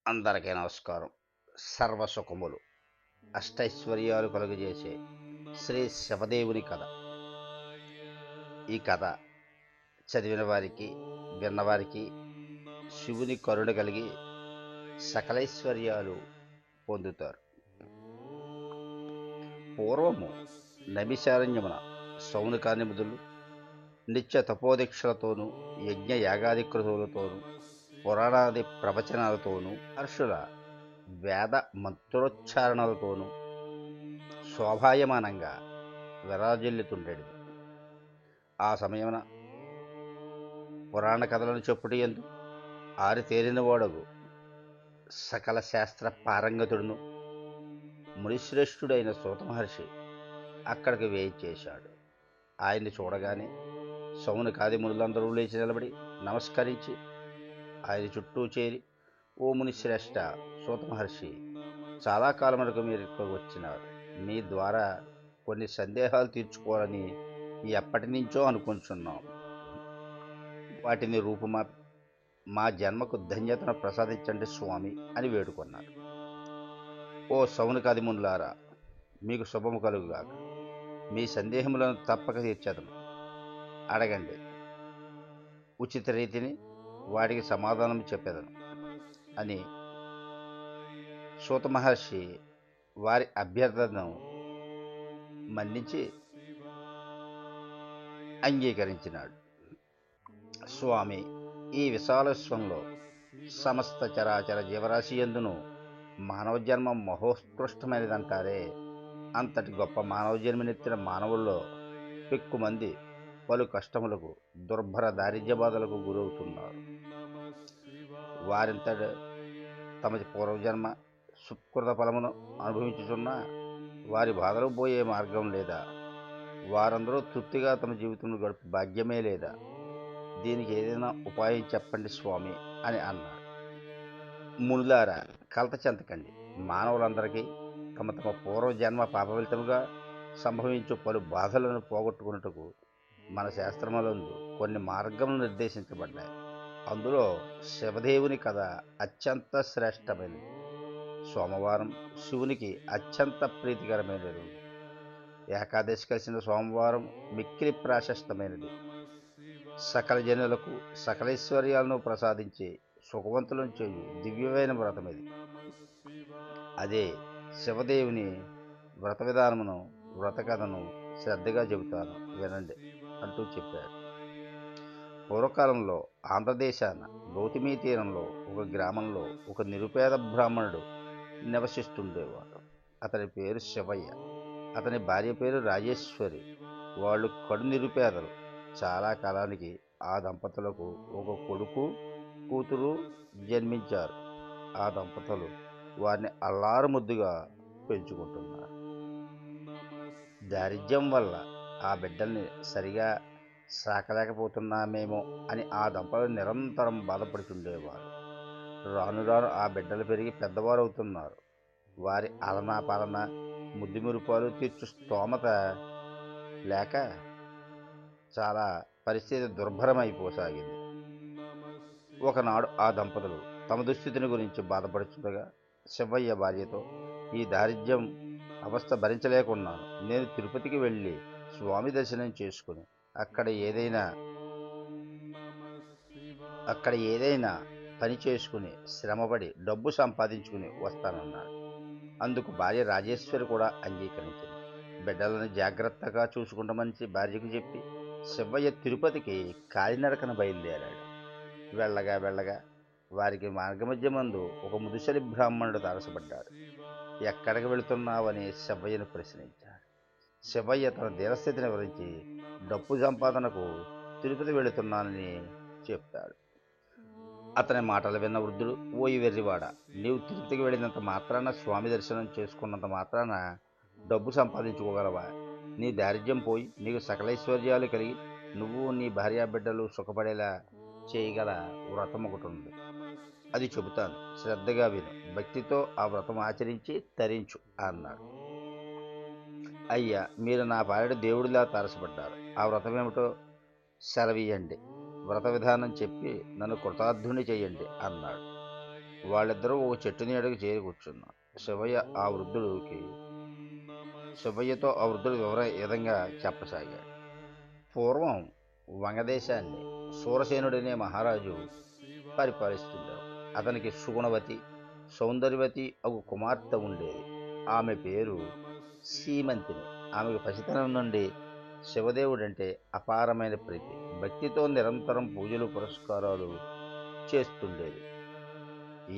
అందరికీ నమస్కారం. సర్వసుఖములు అష్టైశ్వర్యాలు కలుగజేసే శ్రీ శివదేవుని కథ. ఈ కథ చదివిన వారికి విన్నవారికి శివుని కరుణ కలిగి సకలైశ్వర్యాలు పొందుతారు. పూర్వము నైమిషారణ్యమున సౌనకానిముదులు నిత్య తపోదీక్షలతోనూ యజ్ఞ యాగాదికృతులతోనూ పురాణాది ప్రవచనాలతోనూ హర్షుల వేద మంత్రోచ్చారణలతోనూ శోభాయమానంగా విరాజిల్లుతుండేది. ఆ సమయమున పురాణ కథలను చెప్పుటి యందు ఆరితేరిన వాడగు సకల శాస్త్ర పారంగతుడును మునిశ్రేష్ఠుడైన సూత మహర్షి అక్కడికి వేయించేశాడు. ఆయన్ని చూడగానే సౌనకాది మునులందరూ లేచి నిలబడి నమస్కరించి ఆయన చుట్టూ చేరి, ఓ మునిశ్రేష్ఠ, సూత మహర్షి, చాలా కాలం వరకు మీరు ఇక్కడ వచ్చినారు. మీ ద్వారా కొన్ని సందేహాలు తీర్చుకోవాలని ఎప్పటి నుంచో అనుకుంటున్నాం. వాటిని రూపుమాపి మా జన్మకు ధన్యతను ప్రసాదించండి స్వామి అని వేడుకున్నారు. ఓ సౌనకాది మునులారా, మీకు శుభము కలుగుగాక. మీ సందేహములను తప్పక తీర్చేదను. అడగండి, ఉచిత రీతిని వాటికి సమాధానం చెప్పేదను అని సూత మహర్షి వారి అభ్యర్థనను మన్నించి అంగీకరించినాడు. స్వామి, ఈ విశాల విశ్వంలో సమస్త చరాచర జీవరాశి యందును మానవ జన్మ మహోత్కృష్టమైనదంటారే. అంతటి గొప్ప మానవ జన్మనెత్తిన మానవుల్లో పెక్కుమంది పలు కష్టములకు, దుర్భర దారిద్ర్య బాధలకు గురవుతున్నారు. వారింతటి తమ పూర్వజన్మ సుకృత ఫలమును అనుభవించుచున్నా వారి బాధలు పోయే మార్గం లేదా? వారందరూ తృప్తిగా తమ జీవితంలో గడుపు భాగ్యమే లేదా? దీనికి ఏదైనా ఉపాయం చెప్పండి స్వామి అని అన్నాడు. మునులారా, కలత చెందకండి. మానవులందరికీ తమ తమ పూర్వజన్మ పాపఫలితముగా సంభవించు పలు బాధలను పోగొట్టుకున్నట్టుకు మన శాస్త్రములందు కొన్ని మార్గములు నిర్దేశించబడ్డాయి. అందులో శివదేవుని కథ అత్యంత శ్రేష్టమైనది. సోమవారం శివునికి అత్యంత ప్రీతికరమైనది. ఏకాదశి కలిసిన సోమవారం మిక్కిలి ప్రాశస్తమైనది. సకల జనులకు సకలైశ్వర్యాలను ప్రసాదించి సుఖవంతులను చేయు దివ్యమైన వ్రతం ఇది. అదే శివదేవుని వ్రత విధానమును, వ్రత కథను శ్రద్ధగా చెబుతాను వినండి అంటూ చెప్పాడు. పూర్వకాలంలో ఆంధ్రదేశాన గౌతమీ తీరంలో ఒక గ్రామంలో ఒక నిరుపేద బ్రాహ్మణుడు నివసిస్తుండేవాడు. అతని పేరు శివయ్య. అతని భార్య పేరు రాజేశ్వరి. వాళ్ళు కడు నిరుపేదలు. చాలా కాలానికి ఆ దంపతులకు ఒక కొడుకు, కూతురు జన్మించారు. ఆ దంపతులు వారిని అల్లారు ముద్దుగా పెంచుకుంటున్నారు. దారిద్ర్యం వల్ల ఆ బిడ్డల్ని సరిగా సాకలేకపోతున్నామేమో అని ఆ దంపతులు నిరంతరం బాధపడుతుండేవారు. రాను రాను ఆ బిడ్డలు పెరిగి పెద్దవారు అవుతున్నారు. వారి అలనా పాలన, ముద్దు మురుపాలు తీర్చు స్తోమత లేక చాలా పరిస్థితి దుర్భరమైపోసాగింది. ఒకనాడు ఆ దంపతులు తమ దుస్థితిని గురించి బాధపడుతుండగా శివయ్య భార్యతో, ఈ దారిద్ర్యం అవస్థ భరించలేకున్నాను. నేను తిరుపతికి వెళ్ళి స్వామి దర్శనం చేసుకుని అక్కడ ఏదైనా పని చేసుకుని శ్రమపడి డబ్బు సంపాదించుకుని వస్తానన్నాడు. అందుకు భార్య రాజేశ్వరి కూడా అంగీకరించింది. బిడ్డలను జాగ్రత్తగా చూసుకుంటామని భార్యకు చెప్పి శివయ్య తిరుపతికి కాలినడకన బయలుదేరాడు. వెళ్ళగా వారికి మార్గమధ్యమందు ఒక ముదుసలి బ్రాహ్మణుడు తారసపడ్డాడు. ఎక్కడికి వెళుతున్నావని శివయ్యను ప్రశ్నించాడు. శివయ్య తన దీనస్థితిని వివరించి డప్పు సంపాదనకు తిరుపతి వెళుతున్నానని చెప్తాడు. అతని మాటలు విన్న వృద్ధుడు, ఓయి వెర్రివాడ, నీవు తిరుపతికి వెళ్ళినంత మాత్రాన, స్వామి దర్శనం చేసుకున్నంత మాత్రాన డబ్బు సంపాదించుకోగలవా? నీ దారిద్ర్యం పోయి నీకు సకలైశ్వర్యాలు కలిగి నువ్వు నీ భార్యా బిడ్డలు సుఖపడేలా చేయగల వ్రతం ఒకటి ఉంది. అది చెబుతాను, శ్రద్ధగా విను. భక్తితో ఆ వ్రతం ఆచరించి తరించు అన్నాడు. అయ్యా, మీరు నా భార్య దేవుడిలా తారసపడ్డారు. ఆ వ్రతం ఏమిటో సెలవీయండి. వ్రత విధానం చెప్పి నన్ను కృతార్థుని చెయ్యండి అన్నాడు. వాళ్ళిద్దరూ ఒక చెట్టు నీడకు చేరి కూర్చున్నారు. శివయ్యతో ఆ వృద్ధుడు విధంగా చెప్పసాగాడు. పూర్వం వంగదేశాన్ని సూరసేనుడనే మహారాజు పరిపాలిస్తుండేవాడు. అతనికి సుగుణవతి, సౌందర్యవతి అగు కుమార్తె ఉండేది. ఆమె పేరు సీమంతిని. ఆమెకు పసితనం నుండి శివదేవుడంటే అపారమైన ప్రీతి. భక్తితో నిరంతరం పూజలు పురస్కారాలు చేస్తుండేది.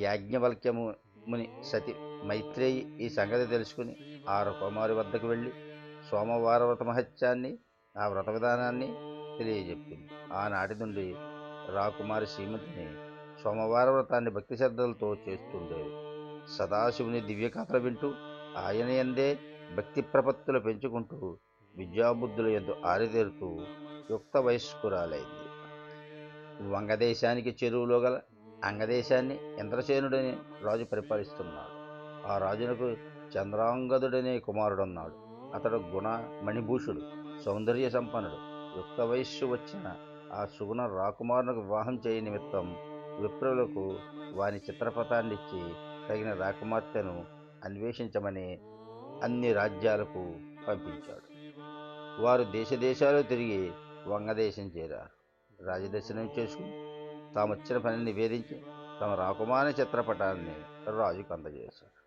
యాజ్ఞవల్క్యము ముని సతి మైత్రేయి ఈ సంగతి తెలుసుకుని కుమారి వద్దకు వెళ్ళి సోమవార వ్రత మహత్యాన్ని, ఆ వ్రత విధానాన్ని తెలియజెప్పింది. ఆనాటి నుండి రాకుమారి సీమంతిని సోమవార వ్రతాన్ని భక్తి శ్రద్ధలతో చేస్తుండేది. సదాశివుని దివ్యకథలు వింటూ ఆయన ఎందే భక్తి ప్రపత్తులు పెంచుకుంటూ విద్యాబుద్ధుల యందు ఆరితేరుతూ యుక్త వయస్కురాలైంది. వంగదేశానికి చెరువులో గల అంగదేశాన్ని ఇంద్రసేనుడని రాజు పరిపాలిస్తున్నాడు. ఆ రాజునకు చంద్రాంగదుడనే కుమారుడున్నాడు. అతడు గుణ మణిభూషుడు, సౌందర్య సంపన్నుడు. యుక్త వయస్సు వచ్చిన ఆ సుగుణ రాకుమారునికి వివాహం చేయ నిమిత్తం విప్రులకు వాని చిత్రపటాన్నిచ్చి తగిన రాకుమార్తెను అన్వేషించమని అన్ని రాజ్యాలకు పంపించాడు. వారు దేశాలు తిరిగి వంగదేశం చేరారు. రాజదర్శనం చేసుకుని తామొచ్చిన పనిని నివేదించి తమ రాకుమారి చిత్రపటాన్ని రాజుకు అందజేశారు.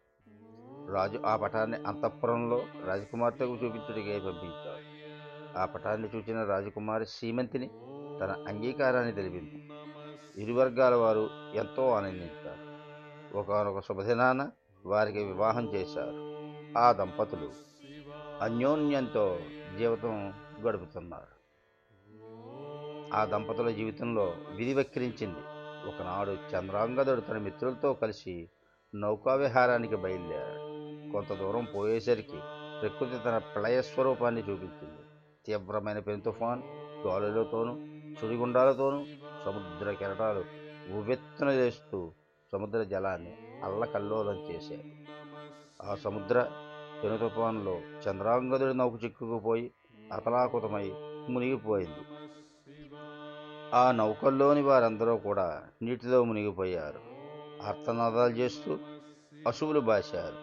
రాజు ఆ పటాన్ని అంతఃపురంలో రాజకుమార్తెకు చూపించుడికై పంపించాడు. ఆ పటాన్ని చూసిన రాజకుమారి సీమంతిని తన అంగీకారాన్ని తెలిపింది. ఇరు వర్గాల వారు ఎంతో ఆనందించారు. ఒకానొక శుభదినాన వారికి వివాహం చేశారు. ఆ దంపతులు అన్యోన్యంతో జీవితం గడుపుతున్నారు. ఆ దంపతుల జీవితంలో విధి వక్రించింది. ఒకనాడు చంద్రాంగదుడు తన మిత్రులతో కలిసి నౌకా విహారానికి బయలుదేరాడు. కొంత దూరం పోయేసరికి ప్రకృతి తన ప్రళయ స్వరూపాన్ని చూపించింది. తీవ్రమైన పెను తుఫాన్ గాలులతోనూ సుడిగుండాలతోనూ సముద్ర కెరటాలు ఉవ్వెత్తున లేస్తూ సముద్ర జలాన్ని అల్లకల్లోలం చేశాయి. ఆ సముద్ర పెను తుఫాన్లో చంద్రాంగదుడి నౌక చిక్కుకుపోయి అతలాకుతమై మునిగిపోయింది. ఆ నౌకల్లోని వారందరూ కూడా నీటిలో మునిగిపోయారు. ఆర్తనాదాలు చేస్తూ అశువులు బాశారు.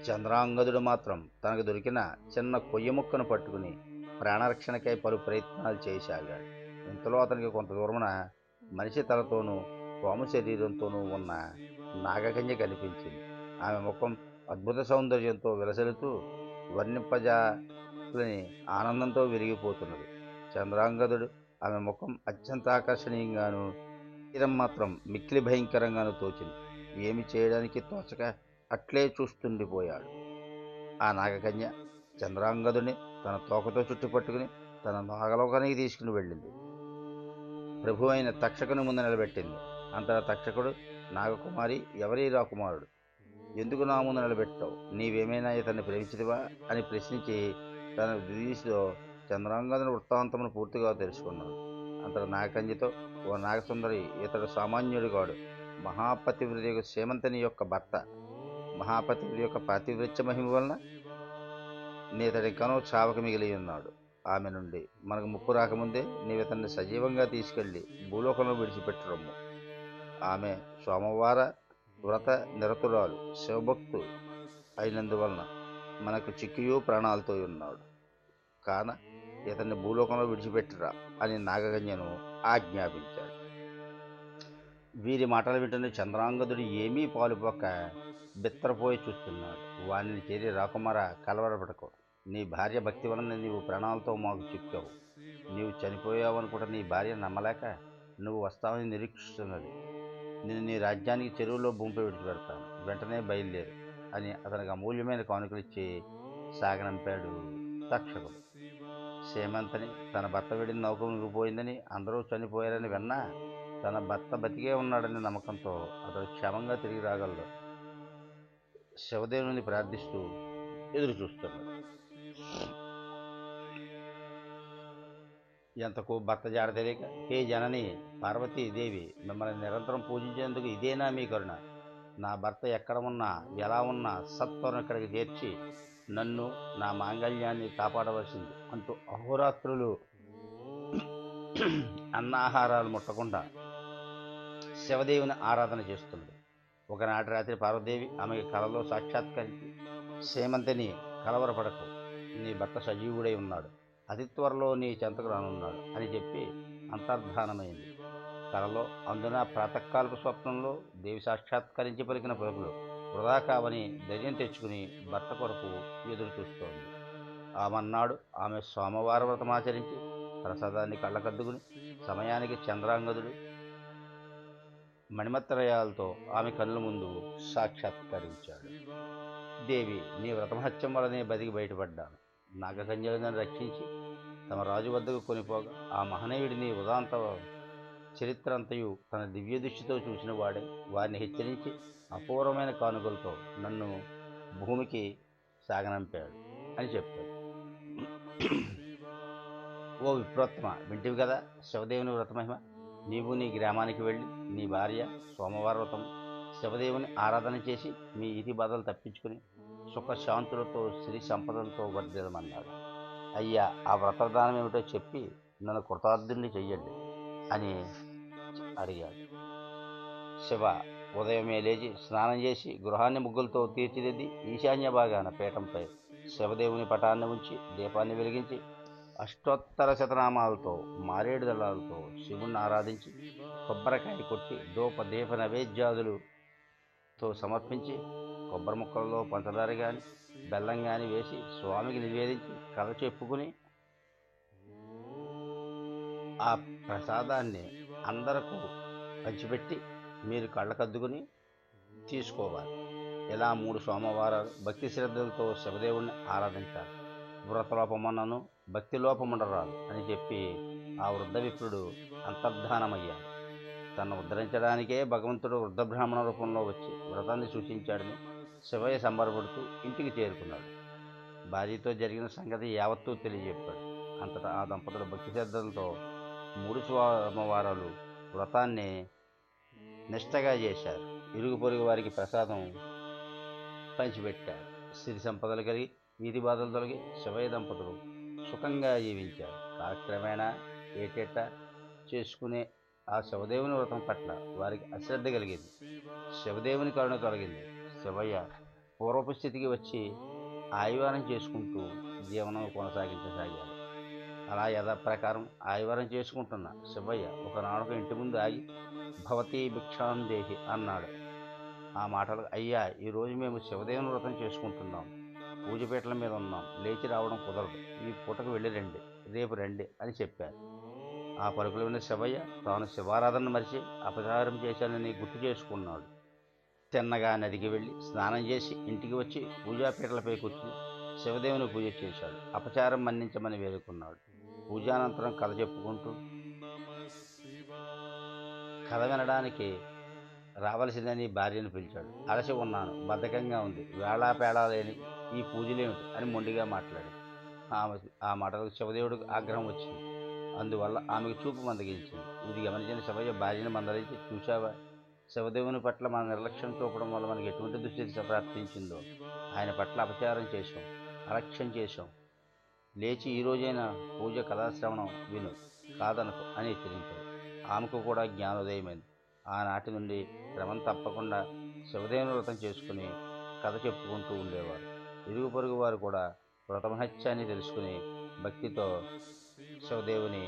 చంద్రాంగదుడు మాత్రం తనకు దొరికిన చిన్న కొయ్య ముక్కను పట్టుకుని ప్రాణరక్షణకై పలు ప్రయత్నాలు చేయసాగాడు. ఇంతలో అతనికి కొంత దూరమున మనిషి తలతోనూ పాము శరీరంతోనూ ఉన్న నాగకన్య కనిపించింది. ఆమె ముఖం అద్భుత సౌందర్యంతో విలసిల్లుతూ వర్ణింపజాలని ఆనందంతో విరిగిపోతున్నది. చంద్రాంగదుడు ఆమె ముఖం అత్యంత ఆకర్షణీయంగాను, శరీరం మాత్రం మిక్కిలి భయంకరంగాను తోచింది. ఏమి చేయడానికి తోచక అట్లే చూస్తుండిపోయాడు. ఆ నాగకన్య చంద్రాంగదుని తన తోకతో చుట్టుపట్టుకుని తన నాగలోకానికి తీసుకుని వెళ్ళింది. ప్రభు అయిన తక్షకుని ముందు నిలబెట్టింది. అంతటా తక్షకుడు, నాగకుమారి, ఎవరీ రాకుమారుడు? ఎందుకు నా ముందు నిలబెట్టావు? నీవేమైనా ఇతన్ని ప్రేమించిదివా అని ప్రశ్నించి తన దిశలో చంద్రాంగదుని వృత్తాంతమును పూర్తిగా తెలుసుకున్నాడు. అంతటా నాగకన్యతో, ఓ నాగసుందరి, ఇతడు సామాన్యుడు కాడు. మహాపతివ్రత సీమంతిని యొక్క భర్త. మహాపతివ్రత యొక్క పాతివ్రత్య మహిమ వలన నీతడికనో చావక మిగిలి ఉన్నాడు. ఆమె నుండి మనకు ముప్పు రాకముందే నీవితన్ని సజీవంగా తీసుకెళ్లి భూలోకంలో విడిచిపెట్టురమ్ము. ఆమె సోమవార వ్రత నిరతురాలు, శివభక్తు అయినందువలన మనకు చిక్కియూ ప్రాణాలతో ఉన్నాడు. కాన ఇతన్ని భూలోకంలో విడిచిపెట్టురా అని నాగకన్యను ఆజ్ఞాపించాడు. వీరి మాటలు వింటున్న చంద్రాంగదుడు ఏమీ పాలుపోక బిత్తరపోయి చూస్తున్నాడు. వాణిని చేరి, రాకుమార, కలవరపడకు. నీ భార్య భక్తి వలన నీవు ప్రాణాలతో మాకు చిక్కావు. నీవు చనిపోయావనుకుంటా నీ భార్య నమ్మలేక నువ్వు వస్తావని నిరీక్షిస్తున్నది. నేను నీ రాజ్యానికి చెరువులో భూమిపై విడిచిపెడతాను. వెంటనే బయలుదేరు అని అతనికి అమూల్యమైన కానుకలిచ్చి సాగనంపాడు తక్షకుడు. సీమంతని తన భర్త వెడిన నౌక మునిగిపోయిందని, అందరూ చనిపోయారని విన్నా తన భర్త బతికే ఉన్నాడనే నమ్మకంతో అతడు క్షేమంగా తిరిగి రాగలడు శివదేవుని ప్రార్థిస్తూ ఎదురు చూస్తున్నాడు. ఎంతకు భర్త జాడ తెలియక, హే జనని పార్వతీదేవి, మిమ్మల్ని నిరంతరం పూజించేందుకు ఇదేనా మీ కరుణ? నా భర్త ఎక్కడ ఉన్నా, ఎలా ఉన్నా సత్వరం ఇక్కడికి చేర్చి నన్ను, నా మాంగళ్యాన్ని కాపాడవలసింది అంటూ అహోరాత్రులు అన్నాహారాలు ముట్టకుండా శివదేవుని ఆరాధన చేస్తుంది. ఒకనాటి రాత్రి పార్వదేవి ఆమెకి కలలో సాక్షాత్కరించి, సేమంతిని, కలవరపడకు, నీ భర్త సజీవుడై ఉన్నాడు, అతి త్వరలో నీ చెంతకు రానున్నాడు అని చెప్పి అంతర్ధానమైంది. కలలో అందున ప్రాతకాలపు స్వప్నంలో దేవి సాక్షాత్కరించి పలికిన పలుకులు వృధా కావని ధైర్యం తెచ్చుకుని భర్త కొరకు ఎదురు చూస్తోంది. ఆమన్నాడు ఆమె సోమవార వ్రతమాచరించి ప్రసాదాన్ని కళ్ళకద్దుకుని సమయానికి చంద్రాంగదుడు మణిమత్తరయాలతో ఆమె కన్నుల ముందు సాక్షాత్కరించాడు. దేవి, నీ వ్రతమహత్యం వలనే బతికి బయటపడ్డాను. నాగకన్యలను రక్షించి తమ రాజు వద్దకు కొనిపోగా ఆ మహనీయుడిని ఉదాంత చరిత్ర అంతయు తన దివ్య దృష్టితో చూసిన వాడే వారిని హెచ్చరించి అపూర్వమైన కానుకలతో నన్ను భూమికి సాగనంపాడు అని చెప్పాడు. ఓ విప్రోత్తమ, వింటివి కదా శివదేవుని వ్రతమహిమ. నీవు నీ గ్రామానికి వెళ్ళి నీ భార్య సోమవార వ్రతం శివదేవుని ఆరాధన చేసి మీ ఇతి బాధలు తప్పించుకుని సుఖశాంతులతో శ్రీ సంపదలతో వర్ధిల్లమన్నాడు. అయ్యా, ఆ వ్రతదానం ఏమిటో చెప్పి నన్ను కృతార్థుని చెయ్యండి అని అడిగాడు. శివ ఉదయమే లేచి స్నానం చేసి గృహాన్ని ముగ్గులతో తీర్చిదిద్ది ఈశాన్య భాగాన పీఠంపై శివదేవుని పటాన్ని ఉంచి దీపాన్ని వెలిగించి అష్టోత్తర శతనామాలతో మారేడు దళాలతో శివుణ్ణి ఆరాధించి కొబ్బరికాయ కొట్టి దూప దీప నైవేద్యాదులతో సమర్పించి కొబ్బరి ముక్కలలో పంచదార కానీ బెల్లం కానీ వేసి స్వామికి నివేదించి కథ చెప్పుకుని ఆ ప్రసాదాన్ని అందరకు పంచిపెట్టి మీరు కళ్ళకద్దుకుని తీసుకోవాలి. ఇలా 3 సోమవారాలు భక్తి శ్రద్ధలతో శివదేవుణ్ణి ఆరాధించాలి. వ్రతలోపమున్నను భక్తి లోపముండరాదు అని చెప్పి ఆ వృద్ధ విప్రుడు అంతర్ధానమయ్యాడు. తను ఉద్ధరించడానికే భగవంతుడు వృద్ధ బ్రాహ్మణ రూపంలో వచ్చి వ్రతాన్ని సూచించాడని శివయ్య సంబరపడుతూ ఇంటికి చేరుకున్నాడు. భార్యతో జరిగిన సంగతి యావత్తూ తెలియజెప్పాడు. అంతటా ఆ దంపతులు భక్తి శ్రద్ధలతో 3 సోమవారాలు వ్రతాన్ని నిష్టగా చేశారు. ఇరుగు పొరుగు వారికి ప్రసాదం పంచిపెట్టారు. సిరి సంపదలు కలిగి వీధి బాధలు తొలగి శివయ్య దంపతులు సుఖంగా జీవించారు. కాలక్రమేణా ఏటేటా చేసుకునే ఆ శివదేవుని వ్రతం పట్ల వారికి అశ్రద్ధ కలిగింది. శివదేవుని కరుణ తొలగింది. శివయ్య పూర్వపు స్థితికి వచ్చి ఆయువారం చేసుకుంటూ జీవనం కొనసాగించసాగారు. అలా యథాప్రకారం ఆయువారం చేసుకుంటున్న శివయ్య ఒకనాడొక ఇంటి ముందు ఆగి భవతీ భిక్షాం దేహి అన్నాడు. ఆ మాటలు, అయ్యా, ఈరోజు మేము శివదేవుని వ్రతం చేసుకుంటున్నాం, పూజపీటల మీద ఉన్నాం, లేచి రావడం కుదరదు, ఈ పూటకు వెళ్ళి రండి, రేపు రండి అని చెప్పారు. ఆ పలుకులు విన్న శివయ్య తాను శివారాధన మరిచి అపచారం చేశానని గుర్తు చేసుకున్నాడు. తిన్నగా నదికి వెళ్ళి స్నానం చేసి ఇంటికి వచ్చి పూజాపీటలపై కూర్చుని శివదేవుని పూజ చేశాడు. అపచారం మన్నించమని వేడుకున్నాడు. పూజానంతరం కథ చెప్పుకుంటూ కథ వినడానికి రావలసిందని భార్యను పిలిచాడు. అలసి ఉన్నాను, బద్ధకంగా ఉంది, వేళాపేళా లేని ఈ పూజలేమిటి అని మొండిగా మాట్లాడి ఆ మాటలకు శివదేవుడికి ఆగ్రహం వచ్చింది. అందువల్ల ఆమెకు చూపు మందగించింది. ఇది గమనించిన శివయ్య భార్యను మందలించి, చూశావా, శివదేవుని పట్ల మన నిర్లక్ష్యం చూపడం వల్ల మనకి ఎటువంటి దుస్థితి ప్రాప్తించిందో. ఆయన పట్ల అపచారం చేశాం, అలక్ష్యం చేశాం. లేచి ఈరోజైనా పూజ కథాశ్రవణం విను, కాదనకు అని హెచ్చరించాడు. ఆమెకు కూడా జ్ఞానోదయమైంది. ఆనాటి నుండి క్రమం తప్పకుండా శివదేవుని వ్రతం చేసుకుని కథ చెప్పుకుంటూ ఉండేవారు. ఇరుగు పొరుగు వారు కూడా వ్రతమహత్యాన్ని తెలుసుకుని భక్తితో శివదేవుని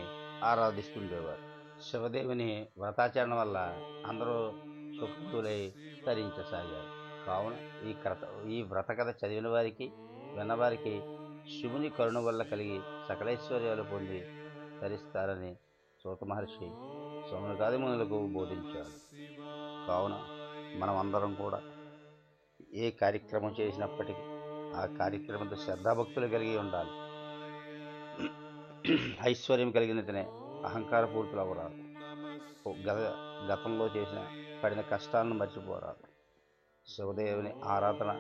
ఆరాధిస్తుండేవారు. శివదేవుని వ్రతాచరణ వల్ల అందరూ సుఖతులై తరించసాగారు. కావున ఈ వ్రత కథ చదివిన వారికి, విన్నవారికి శివుని కరుణ వల్ల కలిగి సకలైశ్వర్యాలు పొంది తరిస్తారని సూత మహర్షి సౌనకాది మునులకు బోధించాడు. కావున మనమందరం కూడా ఏ కార్యక్రమం చేసినప్పటికీ ఆ కార్యక్రమంతో శ్రద్ధాభక్తులు కలిగి ఉండాలి. ఐశ్వర్యం కలిగినతనే అహంకార పూర్తులు అవ్వరాదు. గతంలో చేసిన పడిన కష్టాలను మర్చిపోరాదు. శివదేవుని ఆరాధన